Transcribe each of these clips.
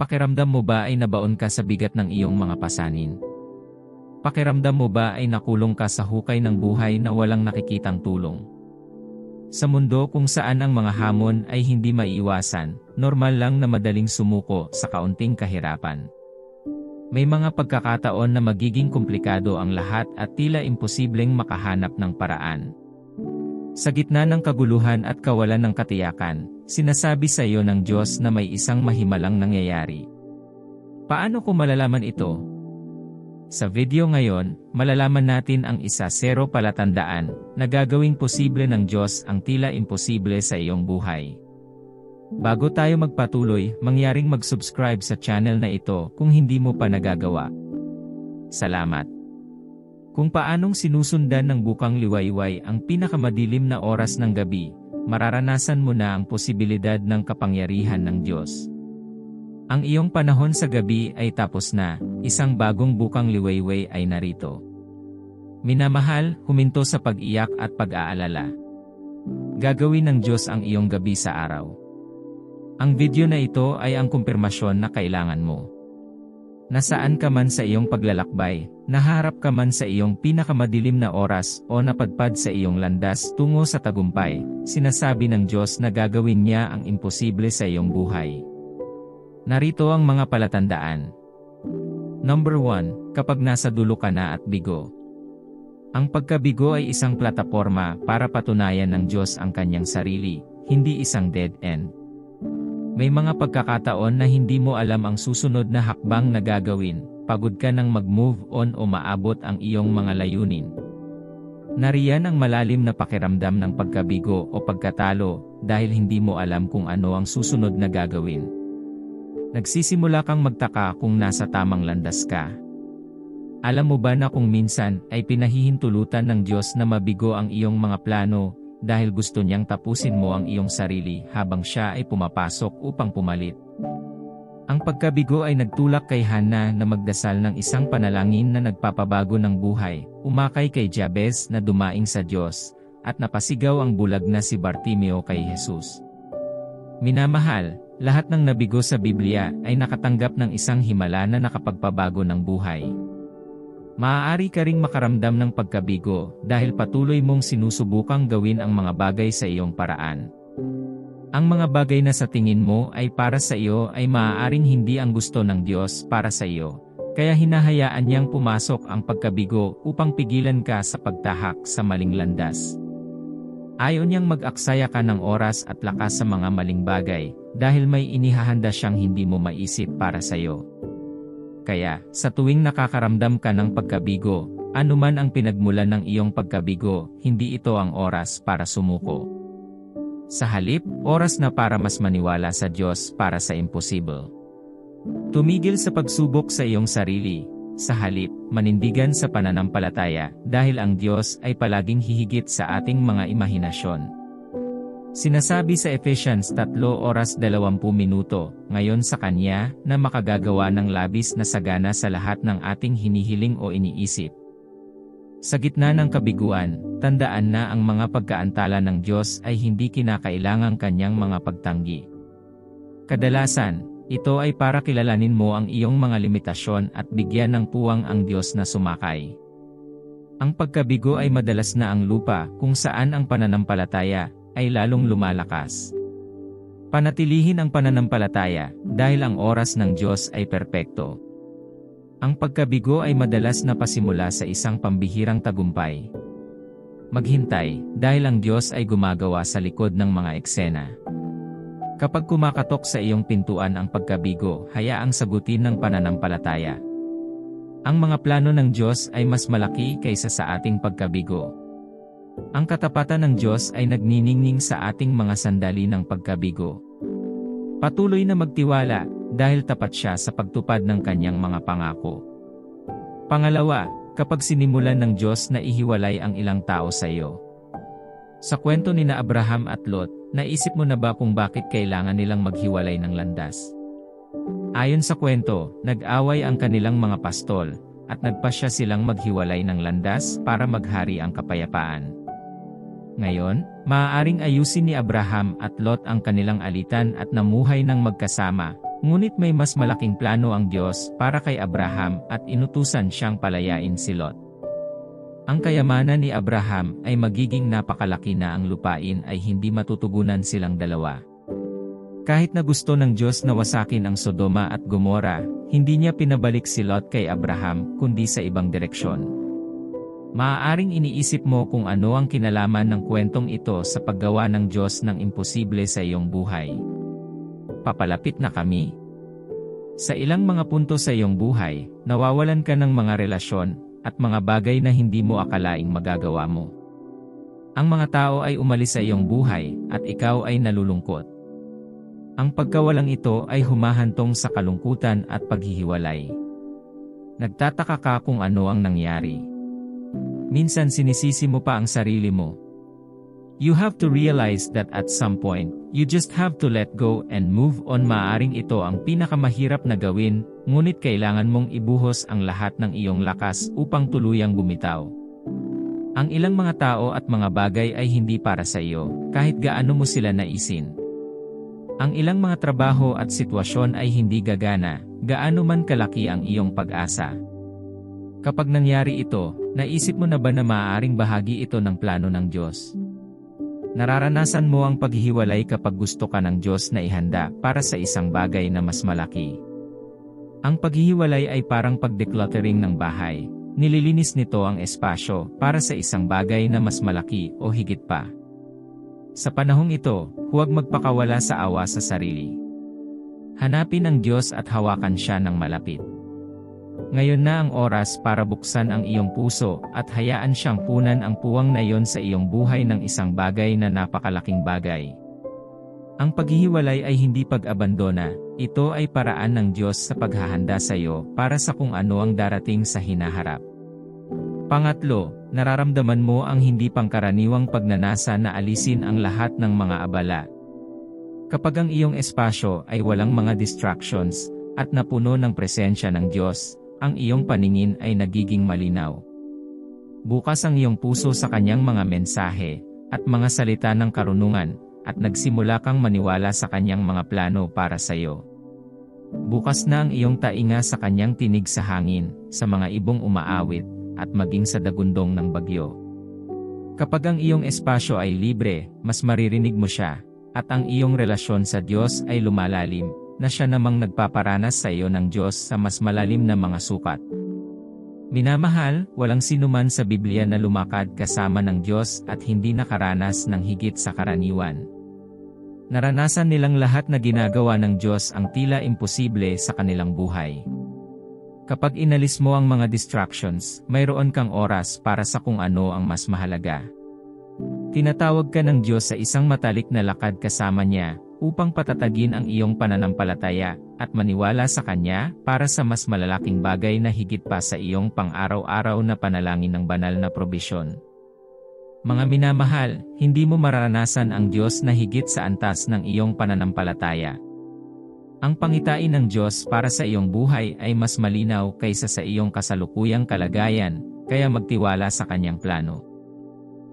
Pakiramdam mo ba ay nabaon ka sa bigat ng iyong mga pasanin? Pakiramdam mo ba ay nakulong ka sa hukay ng buhay na walang nakikitang tulong? Sa mundo kung saan ang mga hamon ay hindi maiiwasan, normal lang na madaling sumuko sa kaunting kahirapan. May mga pagkakataon na magiging komplikado ang lahat at tila imposibleng makahanap ng paraan. Sa gitna ng kaguluhan at kawalan ng katiyakan, sinasabi sa iyo ng Diyos na may isang mahimalang nangyayari. Paano ko malalaman ito? Sa video ngayon, malalaman natin ang 1-0 palatandaan na gagawing posible ng Diyos ang tila imposible sa iyong buhay. Bago tayo magpatuloy, mangyaring mag-subscribe sa channel na ito kung hindi mo pa nagagawa. Salamat! Kung paanong sinusundan ng bukang liwayway ang pinakamadilim na oras ng gabi, mararanasan mo na ang posibilidad ng kapangyarihan ng Diyos. Ang iyong panahon sa gabi ay tapos na, isang bagong bukang liwayway ay narito. Minamahal, huminto sa pag-iyak at pag-aalala. Gagawin ng Diyos ang iyong gabi sa araw. Ang video na ito ay ang kumpirmasyon na kailangan mo. Nasaan ka man sa iyong paglalakbay, naharap ka man sa iyong pinakamadilim na oras o napadpad sa iyong landas tungo sa tagumpay, sinasabi ng Diyos na gagawin niya ang imposible sa iyong buhay. Narito ang mga palatandaan. Number 1, kapag nasa dulo ka na at bigo. Ang pagkabigo ay isang plataporma para patunayan ng Diyos ang kanyang sarili, hindi isang dead end. May mga pagkakataon na hindi mo alam ang susunod na hakbang na gagawin, pagod ka nang mag-move on o maabot ang iyong mga layunin. Nariyan ang malalim na pakiramdam ng pagkabigo o pagkatalo dahil hindi mo alam kung ano ang susunod na gagawin. Nagsisimula kang magtaka kung nasa tamang landas ka. Alam mo ba na kung minsan ay pinahihintulutan ng Diyos na mabigo ang iyong mga plano, dahil gusto niyang tapusin mo ang iyong sarili habang siya ay pumapasok upang pumalit. Ang pagkabigo ay nagtulak kay Hannah na magdasal ng isang panalangin na nagpapabago ng buhay, umakay kay Jabez na dumaing sa Diyos, at napasigaw ang bulag na si Bartimeo kay Jesus. Minamahal, lahat ng nabigo sa Biblia ay nakatanggap ng isang himala na nakapagpabago ng buhay. Maaari ka ring makaramdam ng pagkabigo dahil patuloy mong sinusubukang gawin ang mga bagay sa iyong paraan. Ang mga bagay na sa tingin mo ay para sa iyo ay maaaring hindi ang gusto ng Diyos para sa iyo, kaya hinahayaan niyang pumasok ang pagkabigo upang pigilan ka sa pagtahak sa maling landas. Ayaw niyang mag-aksaya ka ng oras at lakas sa mga maling bagay dahil may inihahanda siyang hindi mo maisip para sa iyo. Kaya, sa tuwing nakakaramdam ka ng pagkabigo, anuman ang pinagmulan ng iyong pagkabigo, hindi ito ang oras para sumuko. Sa halip, oras na para mas maniwala sa Diyos para sa imposible. Tumigil sa pagsubok sa iyong sarili, sa halip, manindigan sa pananampalataya, dahil ang Diyos ay palaging hihigit sa ating mga imahinasyon. Sinasabi sa Ephesians 3:20 ngayon sa Kanya na makagagawa ng labis na sagana sa lahat ng ating hinihiling o iniisip. Sa gitna ng kabiguan, tandaan na ang mga pagkaantala ng Diyos ay hindi kinakailangang Kanyang mga pagtanggi. Kadalasan, ito ay para kilalanin mo ang iyong mga limitasyon at bigyan ng puwang ang Diyos na sumakay. Ang pagkabigo ay madalas na ang lupa kung saan ang pananampalataya ay lalong lumalakas. Panatilihin ang pananampalataya dahil ang oras ng Diyos ay perpekto. Ang pagkabigo ay madalas na pasimula sa isang pambihirang tagumpay. Maghintay dahil ang Diyos ay gumagawa sa likod ng mga eksena. Kapag kumakatok sa iyong pintuan ang pagkabigo, hayaang sagutin ng pananampalataya. Ang mga plano ng Diyos ay mas malaki kaysa sa ating pagkabigo. Ang katapatan ng Diyos ay nagniningning sa ating mga sandali ng pagkabigo. Patuloy na magtiwala, dahil tapat siya sa pagtupad ng kanyang mga pangako. Pangalawa, kapag sinimulan ng Diyos na ihiwalay ang ilang tao sa iyo. Sa kwento ni Abraham at Lot, naisip mo na ba kung bakit kailangan nilang maghiwalay ng landas? Ayon sa kwento, nag-away ang kanilang mga pastol, at nagpasya silang maghiwalay ng landas para maghari ang kapayapaan. Ngayon, maaaring ayusin ni Abraham at Lot ang kanilang alitan at namuhay ng magkasama, Ngunit may mas malaking plano ang Diyos para kay Abraham at inutusan siyang palayain si Lot. Ang kayamanan ni Abraham ay magiging napakalaki na ang lupain ay hindi matutugunan silang dalawa. Kahit na gusto ng Diyos na wasakin ang Sodoma at Gomora, hindi niya pinabalik si Lot kay Abraham kundi sa ibang direksyon. Maaaring iniisip mo kung ano ang kinalaman ng kwentong ito sa paggawa ng Diyos ng imposible sa iyong buhay. Papalapit na kami. Sa ilang mga punto sa iyong buhay, nawawalan ka ng mga relasyon at mga bagay na hindi mo akalaing magagawa mo. Ang mga tao ay umalis sa iyong buhay at ikaw ay nalulungkot. Ang pagkawalang ito ay humahantong sa kalungkutan at paghihiwalay. Nagtataka ka kung ano ang nangyari. Minsan sinisisi mo pa ang sarili mo. You have to realize that at some point, you just have to let go and move on. Maaring ito ang pinakamahirap na gawin, ngunit kailangan mong ibuhos ang lahat ng iyong lakas upang tuluyang bumitaw. Ang ilang mga tao at mga bagay ay hindi para sa iyo, kahit gaano mo sila naisin. Ang ilang mga trabaho at sitwasyon ay hindi gagana, gaano man kalaki ang iyong pag-asa. Kapag nangyari ito, naisip mo na ba na maaaring bahagi ito ng plano ng Diyos? Nararanasan mo ang paghihiwalay kapag gusto ka ng Diyos na ihanda para sa isang bagay na mas malaki. Ang paghihiwalay ay parang pag-decluttering ng bahay. Nililinis nito ang espasyo para sa isang bagay na mas malaki o higit pa. Sa panahong ito, huwag magpakawala sa awa sa sarili. Hanapin ang Diyos at hawakan siya ng malapit. Ngayon na ang oras para buksan ang iyong puso at hayaan siyang punan ang puwang na iyon sa iyong buhay ng isang bagay na napakalaking bagay. Ang paghihiwalay ay hindi pag-abandona, ito ay paraan ng Diyos sa paghahanda sa iyo para sa kung ano ang darating sa hinaharap. Pangatlo, nararamdaman mo ang hindi pangkaraniwang pagnanasa na alisin ang lahat ng mga abala. Kapag ang iyong espasyo ay walang mga distractions at napuno ng presensya ng Diyos, ang iyong paningin ay nagiging malinaw. Bukas ang iyong puso sa kanyang mga mensahe at mga salita ng karunungan at nagsimula kang maniwala sa kanyang mga plano para sa iyo. Bukas na ang iyong tainga sa kanyang tinig sa hangin, sa mga ibong umaawit, at maging sa dagundong ng bagyo. Kapag ang iyong espasyo ay libre, mas maririnig mo siya, at ang iyong relasyon sa Diyos ay lumalalim, na siya namang nagpaparanas sa iyo ng Diyos sa mas malalim na mga sukat. Minamahal, walang sinuman sa Biblia na lumakad kasama ng Diyos at hindi nakaranas ng higit sa karaniwan. Naranasan nilang lahat na ginagawa ng Diyos ang tila imposible sa kanilang buhay. Kapag inalis mo ang mga distractions, mayroon kang oras para sa kung ano ang mas mahalaga. Tinatawag ka ng Diyos sa isang matalik na lakad kasama niya, upang patatagin ang iyong pananampalataya, at maniwala sa Kanya, para sa mas malalaking bagay na higit pa sa iyong pang-araw-araw na panalangin ng banal na probisyon. Mga minamahal, hindi mo mararanasan ang Diyos na higit sa antas ng iyong pananampalataya. Ang pangitain ng Diyos para sa iyong buhay ay mas malinaw kaysa sa iyong kasalukuyang kalagayan, kaya magtiwala sa Kanyang plano.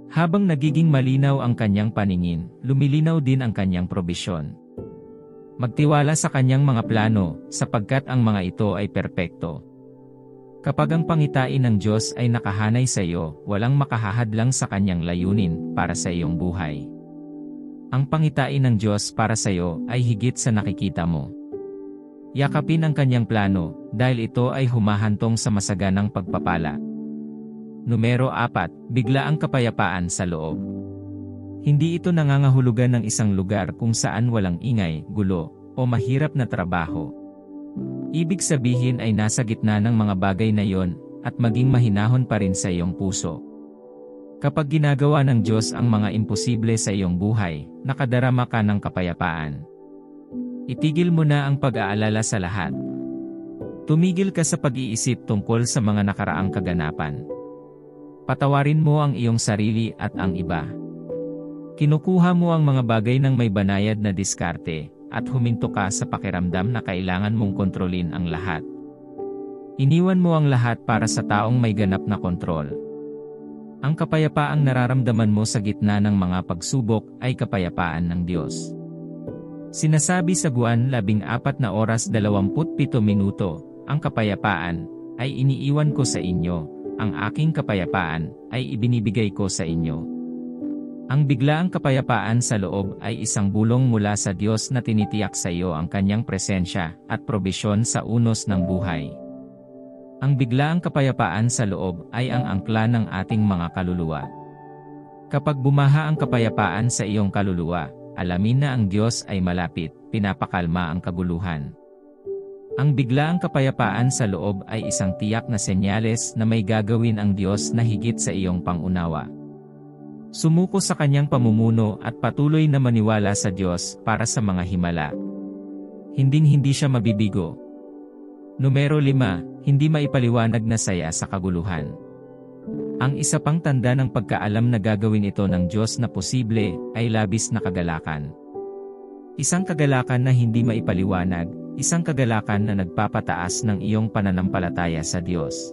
Habang nagiging malinaw ang kanyang paningin, lumilinaw din ang kanyang probisyon. Magtiwala sa kanyang mga plano, sapagkat ang mga ito ay perpekto. Kapag ang pangitain ng Diyos ay nakahanay sa iyo, walang makahahadlang sa kanyang layunin para sa iyong buhay. Ang pangitain ng Diyos para sa iyo ay higit sa nakikita mo. Yakapin ang kanyang plano, dahil ito ay humahantong sa masaganang pagpapala. Numero 4, biglaang kapayapaan sa loob. Hindi ito nangangahulugan ng isang lugar kung saan walang ingay, gulo, o mahirap na trabaho. Ibig sabihin ay nasa gitna ng mga bagay na yon, at maging mahinahon pa rin sa iyong puso. Kapag ginagawa ng Diyos ang mga imposible sa iyong buhay, nakadarama ka ng kapayapaan. Itigil mo na ang pag-aalala sa lahat. Tumigil ka sa pag-iisip tungkol sa mga nakaraang kaganapan. Patawarin mo ang iyong sarili at ang iba. Kinukuha mo ang mga bagay ng may banayad na diskarte, at huminto ka sa pakiramdam na kailangan mong kontrolin ang lahat. Iniwan mo ang lahat para sa taong may ganap na kontrol. Ang kapayapaang nararamdaman mo sa gitna ng mga pagsubok ay kapayapaan ng Diyos. Sinasabi sa Juan 14:27, ang kapayapaan ay iniiwan ko sa inyo, ang aking kapayapaan ay ibinibigay ko sa inyo. Ang biglaang kapayapaan sa loob ay isang bulong mula sa Diyos na tinitiyak sa iyo ang kanyang presensya at probisyon sa unos ng buhay. Ang biglaang kapayapaan sa loob ay ang angkla ng ating mga kaluluwa. Kapag bumaha ang kapayapaan sa iyong kaluluwa, alamin na ang Diyos ay malapit, pinapakalma ang kaguluhan. Ang biglaang kapayapaan sa loob ay isang tiyak na senyales na may gagawin ang Diyos na higit sa iyong pangunawa. Sumuko sa kanyang pamumuno at patuloy na maniwala sa Diyos para sa mga himala. Hinding-hindi siya mabibigo. Numero 5, hindi maipaliwanag na saya sa kaguluhan. Ang isa pang tanda ng pagkaalam na gagawin ito ng Diyos na posible ay labis na kagalakan. Isang kagalakan na hindi maipaliwanag, isang kagalakan na nagpapataas ng iyong pananampalataya sa Diyos.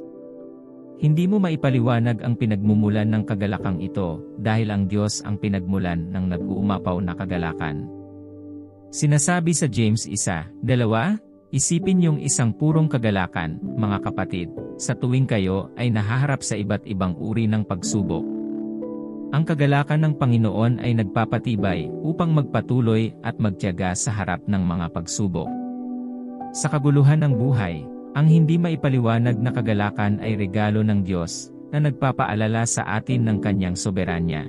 Hindi mo maipaliwanag ang pinagmumulan ng kagalakang ito dahil ang Diyos ang pinagmulan ng nag-uumapaw na kagalakan. Sinasabi sa James 1:2, isipin yung isang purong kagalakan, mga kapatid, sa tuwing kayo ay nahaharap sa iba't ibang uri ng pagsubok. Ang kagalakan ng Panginoon ay nagpapatibay upang magpatuloy at magtiyaga sa harap ng mga pagsubok. Sa kaguluhan ng buhay, ang hindi maipaliwanag na kagalakan ay regalo ng Diyos na nagpapaalala sa atin ng kanyang soberanya.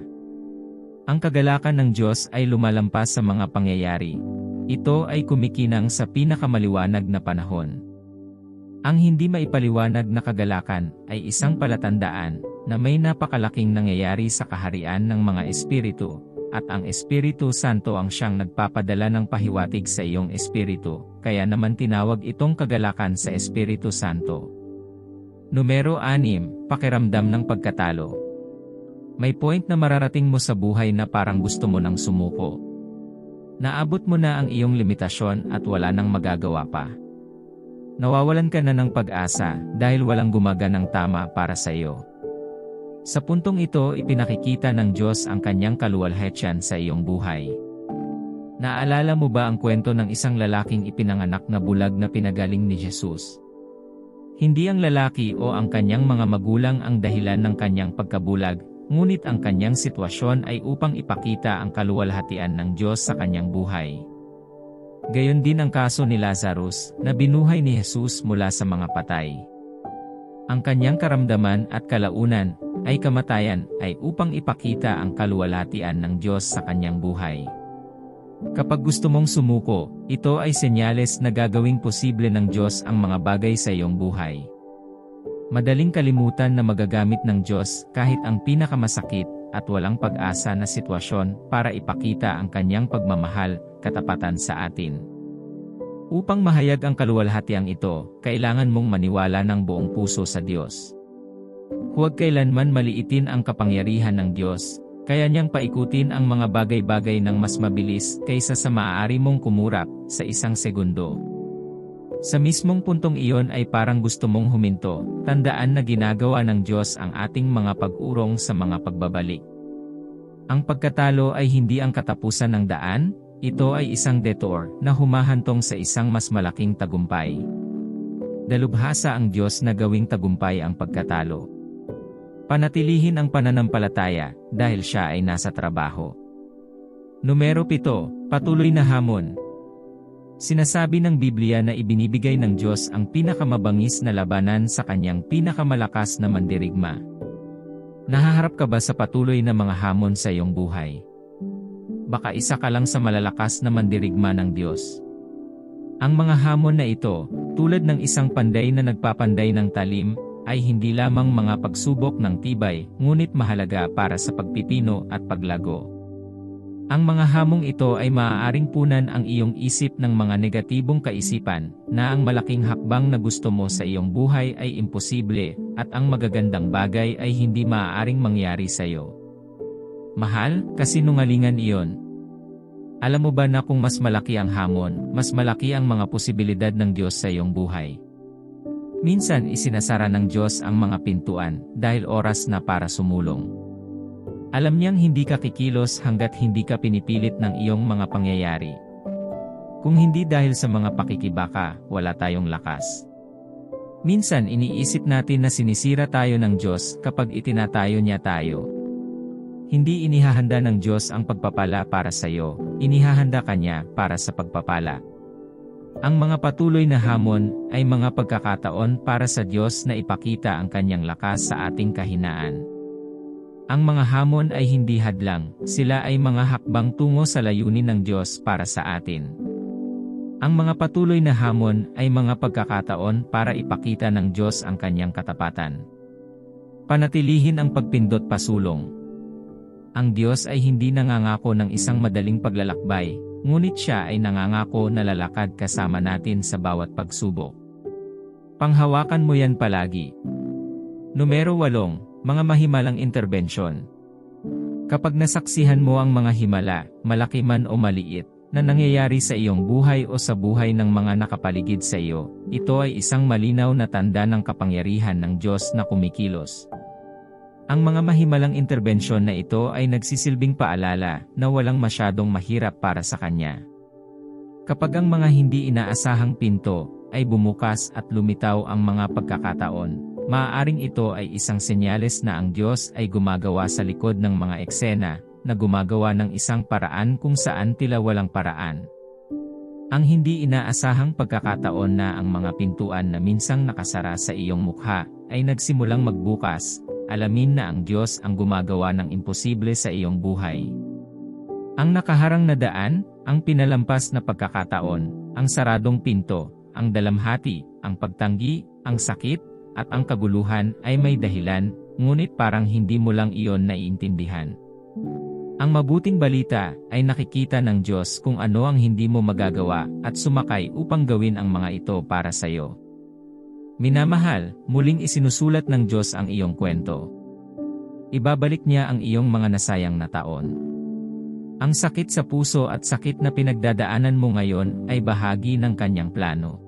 Ang kagalakan ng Diyos ay lumalampas sa mga pangyayari. Ito ay kumikinang sa pinakamaliwanag na panahon. Ang hindi maipaliwanag na kagalakan ay isang palatandaan na may napakalaking nangyayari sa kaharian ng mga espiritu, at ang Espiritu Santo ang siyang nagpapadala ng pahiwatig sa iyong espiritu, kaya naman tinawag itong kagalakan sa Espiritu Santo. Numero 6, pakiramdam ng pagkatalo. May point na mararating mo sa buhay na parang gusto mo nang sumuko. Naabot mo na ang iyong limitasyon at wala nang magagawa pa. Nawawalan ka na ng pag-asa dahil walang gumaganang tama para sa iyo. Sa puntong ito ipinakikita ng Diyos ang kanyang kaluwalhatian sa iyong buhay. Naalala mo ba ang kwento ng isang lalaking ipinanganak na bulag na pinagaling ni Jesus? Hindi ang lalaki o ang kanyang mga magulang ang dahilan ng kanyang pagkabulag, ngunit ang kanyang sitwasyon ay upang ipakita ang kaluwalhatian ng Diyos sa kanyang buhay. Gayon din ang kaso ni Lazarus, na binuhay ni Jesus mula sa mga patay. Ang kanyang karamdaman at kalaunan ay kamatayan ay upang ipakita ang kaluwalhatian ng Diyos sa kanyang buhay. Kapag gusto mong sumuko, ito ay senyales na gagawing posible ng Diyos ang mga bagay sa iyong buhay. Madaling kalimutan na magagamit ng Diyos kahit ang pinakamasakit at walang pag-asa na sitwasyon para ipakita ang kanyang pagmamahal, katapatan sa atin. Upang mahayag ang kaluwalhatiang ito, kailangan mong maniwala ng buong puso sa Diyos. Huwag kailanman maliitin ang kapangyarihan ng Diyos, kaya niyang paikutin ang mga bagay-bagay ng mas mabilis kaysa sa maaari mong kumurap sa isang segundo. Sa mismong puntong iyon ay parang gusto mong huminto, tandaan na ginagawa ng Diyos ang ating mga pag-urong sa mga pagbabalik. Ang pagkatalo ay hindi ang katapusan ng daan, ito ay isang detour na humahantong sa isang mas malaking tagumpay. Dalubhasa ang Diyos na gawing tagumpay ang pagkatalo. Panatilihin ang pananampalataya dahil siya ay nasa trabaho. Numero 7, patuloy na hamon. Sinasabi ng Biblia na ibinibigay ng Diyos ang pinakamabangis na labanan sa kanyang pinakamalakas na mandirigma. Nahaharap ka ba sa patuloy na mga hamon sa iyong buhay? Baka isa ka lang sa malalakas na mandirigma ng Diyos. Ang mga hamon na ito, tulad ng isang panday na nagpapanday ng talim, ay hindi lamang mga pagsubok ng tibay, ngunit mahalaga para sa pagpipino at paglago. Ang mga hamong ito ay maaaring punan ang iyong isip ng mga negatibong kaisipan, na ang malaking hakbang na gusto mo sa iyong buhay ay imposible, at ang magagandang bagay ay hindi maaaring mangyari sa iyo. Mahal, kasinungalingan iyon. Alam mo ba na kung mas malaki ang hamon, mas malaki ang mga posibilidad ng Diyos sa iyong buhay? Minsan isinasara ng Diyos ang mga pintuan, dahil oras na para sumulong. Alam niyang hindi ka kikilos hanggat hindi ka pinipilit ng iyong mga pangyayari. Kung hindi dahil sa mga pakikibaka, wala tayong lakas. Minsan iniisip natin na sinisira tayo ng Diyos kapag itinatayo niya tayo. Hindi inihahanda ng Diyos ang pagpapala para sa iyo, inihahanda Kanya para sa pagpapala. Ang mga patuloy na hamon ay mga pagkakataon para sa Diyos na ipakita ang Kanyang lakas sa ating kahinaan. Ang mga hamon ay hindi hadlang, sila ay mga hakbang tungo sa layunin ng Diyos para sa atin. Ang mga patuloy na hamon ay mga pagkakataon para ipakita ng Diyos ang Kanyang katapatan. Panatilihin ang pagpindot pasulong. Ang Diyos ay hindi nangangako ng isang madaling paglalakbay, ngunit Siya ay nangangako na lalakad kasama natin sa bawat pagsubok. Panghawakan mo yan palagi. Numero 8, mga mahimalang interbensyon. Kapag nasaksihan mo ang mga himala, malaki man o maliit, na nangyayari sa iyong buhay o sa buhay ng mga nakapaligid sa iyo, ito ay isang malinaw na tanda ng kapangyarihan ng Diyos na kumikilos. Ang mga mahimalang interbensyon na ito ay nagsisilbing paalala na walang masyadong mahirap para sa Kanya. Kapag ang mga hindi inaasahang pinto ay bumukas at lumitaw ang mga pagkakataon, maaaring ito ay isang senyales na ang Diyos ay gumagawa sa likod ng mga eksena, na gumagawa ng isang paraan kung saan tila walang paraan. Ang hindi inaasahang pagkakataon na ang mga pintuan na minsang nakasara sa iyong mukha ay nagsimulang magbukas, alamin na ang Diyos ang gumagawa ng imposible sa iyong buhay. Ang nakaharang na daan, ang pinalampas na pagkakataon, ang saradong pinto, ang dalamhati, ang pagtanggi, ang sakit, at ang kaguluhan ay may dahilan, ngunit parang hindi mo lang iyon naiintindihan. Ang mabuting balita ay nakikita ng Diyos kung ano ang hindi mo magagawa at sumakay upang gawin ang mga ito para sa iyo. Minamahal, muling isinusulat ng Diyos ang iyong kwento. Ibabalik Niya ang iyong mga nasayang na taon. Ang sakit sa puso at sakit na pinagdadaanan mo ngayon ay bahagi ng Kanyang plano.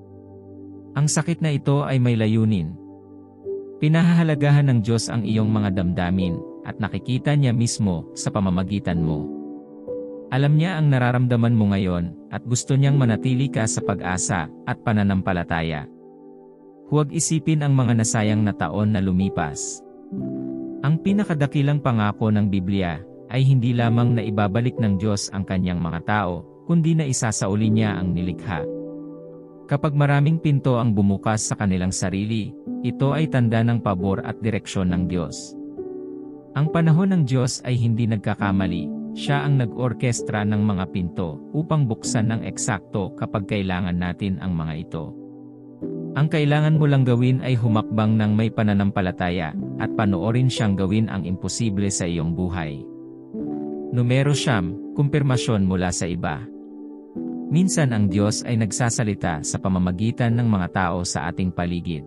Ang sakit na ito ay may layunin. Pinahahalagahan ng Diyos ang iyong mga damdamin, at nakikita Niya mismo sa pamamagitan mo. Alam Niya ang nararamdaman mo ngayon, at gusto Niyang manatili ka sa pag-asa at pananampalataya. Huwag isipin ang mga nasayang na taon na lumipas. Ang pinakadakilang pangako ng Biblia ay hindi lamang na ibabalik ng Diyos ang Kanyang mga tao, kundi na isasauli Niya ang nilikha. Kapag maraming pinto ang bumukas sa kanilang sarili, ito ay tanda ng pabor at direksyon ng Diyos. Ang panahon ng Diyos ay hindi nagkakamali, Siya ang nag-orkestra ng mga pinto upang buksan ng eksakto kapag kailangan natin ang mga ito. Ang kailangan mo lang gawin ay humakbang ng may pananampalataya at panoorin Siyang gawin ang imposible sa iyong buhay. Numero 9, kumpirmasyon mula sa iba. Minsan ang Diyos ay nagsasalita sa pamamagitan ng mga tao sa ating paligid.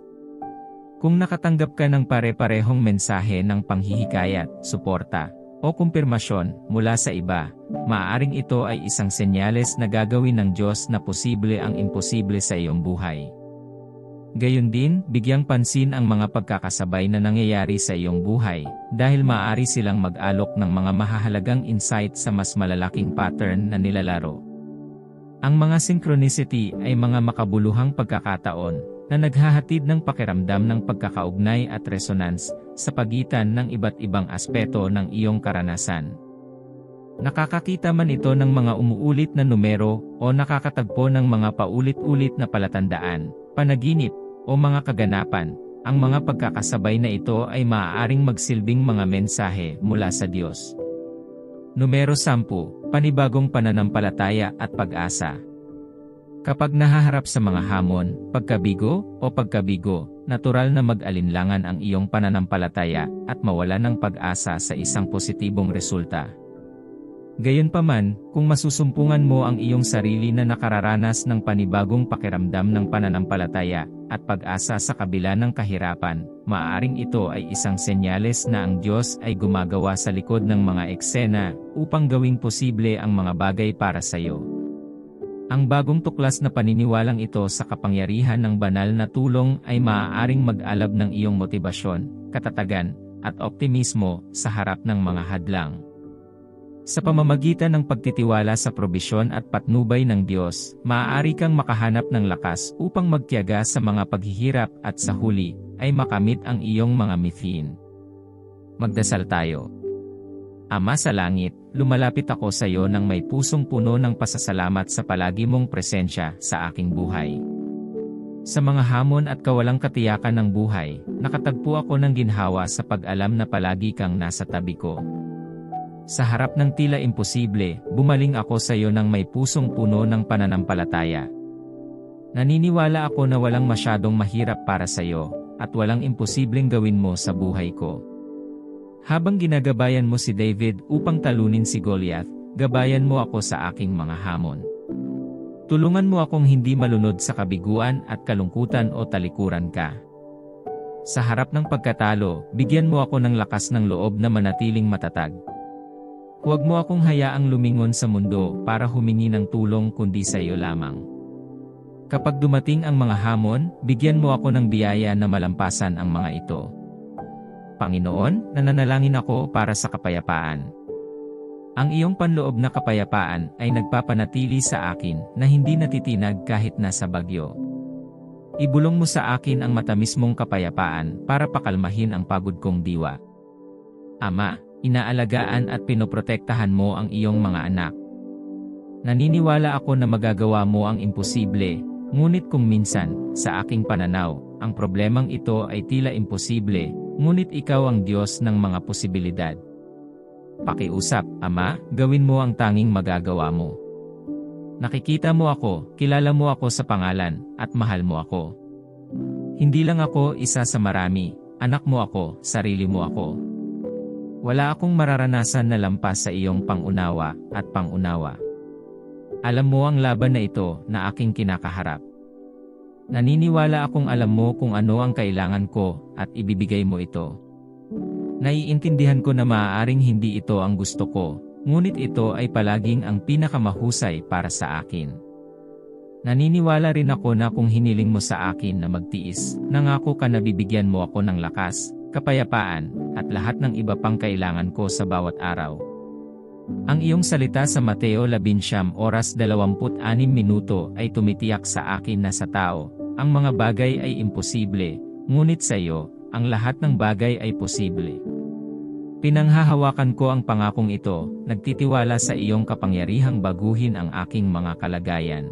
Kung nakatanggap ka ng pare-parehong mensahe ng panghihikayat, suporta, o kumpirmasyon mula sa iba, maaaring ito ay isang senyales na gagawin ng Diyos na posible ang imposible sa iyong buhay. Gayun din, bigyang pansin ang mga pagkakasabay na nangyayari sa iyong buhay, dahil maaari silang mag-alok ng mga mahahalagang insight sa mas malalaking pattern na nilalaro. Ang mga synchronicity ay mga makabuluhang pagkakataon, na naghahatid ng pakiramdam ng pagkakaugnay at resonance sa pagitan ng iba't ibang aspeto ng iyong karanasan. Nakakakita man ito ng mga umuulit na numero o nakakatagpo ng mga paulit-ulit na palatandaan, panaginip, o mga kaganapan, ang mga pagkakasabay na ito ay maaaring magsilbing mga mensahe mula sa Diyos. Numero 10, panibagong pananampalataya at pag-asa. Kapag nahaharap sa mga hamon, pagkabigo, natural na mag-alinlangan ang iyong pananampalataya at mawala ng pag-asa sa isang positibong resulta. Gayunpaman, kung masusumpungan mo ang iyong sarili na nakararanas ng panibagong pakiramdam ng pananampalataya at pag-asa sa kabila ng kahirapan, maaaring ito ay isang senyales na ang Diyos ay gumagawa sa likod ng mga eksena upang gawing posible ang mga bagay para sa iyo. Ang bagong tuklas na paniniwalang ito sa kapangyarihan ng banal na tulong ay maaaring mag-alab ng iyong motibasyon, katatagan, at optimismo sa harap ng mga hadlang. Sa pamamagitan ng pagtitiwala sa probisyon at patnubay ng Diyos, maaari kang makahanap ng lakas upang magtiyaga sa mga paghihirap at sa huli, ay makamit ang iyong mga mithiin. Magdasal tayo. Ama sa langit, lumalapit ako sa iyo ng may pusong puno ng pasasalamat sa palagi mong presensya sa aking buhay. Sa mga hamon at kawalang katiyakan ng buhay, nakatagpo ako ng ginhawa sa pag-alam na palagi kang nasa tabi ko. Sa harap ng tila imposible, bumaling ako sa iyo ng may pusong puno ng pananampalataya. Naniniwala ako na walang masyadong mahirap para sa iyo, at walang imposibleng gawin mo sa buhay ko. Habang ginagabayan mo si David upang talunin si Goliath, gabayan mo ako sa aking mga hamon. Tulungan mo akong hindi malunod sa kabiguan at kalungkutan o talikuran ka. Sa harap ng pagkatalo, bigyan mo ako ng lakas ng loob na manatiling matatag. Huwag mo akong hayaang lumingon sa mundo para humingi ng tulong kundi sa iyo lamang. Kapag dumating ang mga hamon, bigyan mo ako ng biyaya na malampasan ang mga ito. Panginoon, nananalangin ako para sa kapayapaan. Ang iyong panloob na kapayapaan ay nagpapanatili sa akin na hindi natitinag kahit nasa bagyo. Ibulong mo sa akin ang matamis mong kapayapaan para pakalmahin ang pagod kong diwa. Ama, inaalagaan at pinoprotektahan mo ang iyong mga anak. Naniniwala ako na magagawa mo ang imposible, ngunit kung minsan, sa aking pananaw, ang problemang ito ay tila imposible, ngunit ikaw ang Diyos ng mga posibilidad. Pakiusap, Ama, gawin mo ang tanging magagawa mo. Nakikita mo ako, kilala mo ako sa pangalan, at mahal mo ako. Hindi lang ako isa sa marami, anak mo ako, sarili mo ako. Wala akong mararanasan na lampas sa iyong pangunawa at pangunawa. Alam mo ang laban na ito na aking kinakaharap. Naniniwala akong alam mo kung ano ang kailangan ko at ibibigay mo ito. Naiintindihan ko na maaaring hindi ito ang gusto ko, ngunit ito ay palaging ang pinakamahusay para sa akin. Naniniwala rin ako na kung hiniling mo sa akin na magtiis, nangako ka na bibigyan mo ako ng lakas, kapayapaan, at lahat ng iba pang kailangan ko sa bawat araw. Ang iyong salita sa Mateo 11:26 ay tumitiyak sa akin na sa tao, ang mga bagay ay imposible, ngunit sa iyo, ang lahat ng bagay ay posible. Pinanghahawakan ko ang pangakong ito, nagtitiwala sa iyong kapangyarihang baguhin ang aking mga kalagayan.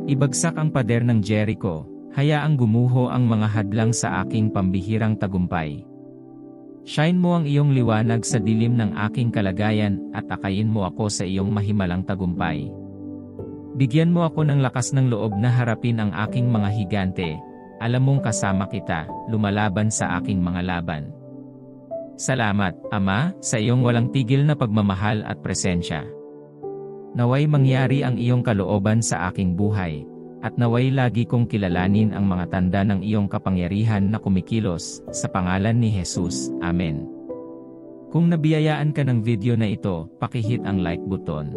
Ibagsak ang pader ng Jericho, hayaang gumuho ang mga hadlang sa aking pambihirang tagumpay. Shine mo ang iyong liwanag sa dilim ng aking kalagayan at akayin mo ako sa iyong mahimalang tagumpay. Bigyan mo ako ng lakas ng loob na harapin ang aking mga higante. Alam mong kasama kita, lumalaban sa aking mga laban. Salamat, Ama, sa iyong walang tigil na pagmamahal at presensya. Naway mangyari ang iyong kalooban sa aking buhay, at naway lagi kong kilalanin ang mga tanda ng iyong kapangyarihan na kumikilos, sa pangalan ni Jesus. Amen. Kung nabiyayaan ka ng video na ito, pakihit ang like button.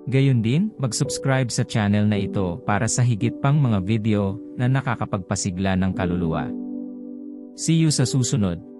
Gayon din, mag-subscribe sa channel na ito para sa higit pang mga video na nakakapagpasigla ng kaluluwa. See you sa susunod.